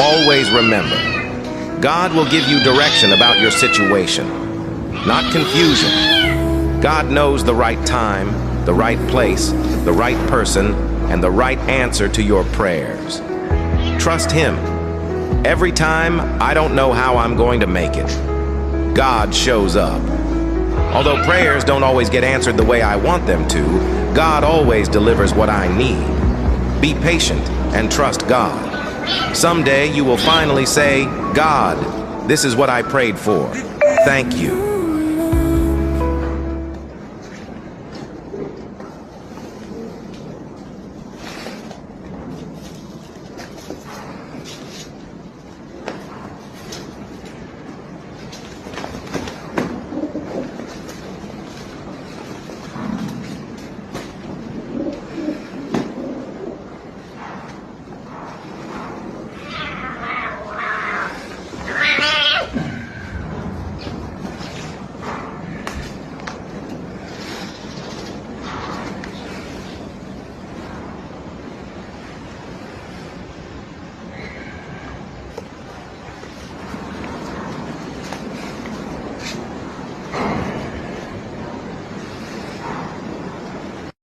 Always remember, God will give you direction about your situation, not confusion. God knows the right time, the right place, the right person, and the right answer to your prayers. Trust Him. Every time, I don't know how I'm going to make it, God shows up. Although prayers don't always get answered the way I want them to, God always delivers what I need. Be patient and trust God. Someday you will finally say, God, this is what I prayed for. Thank you.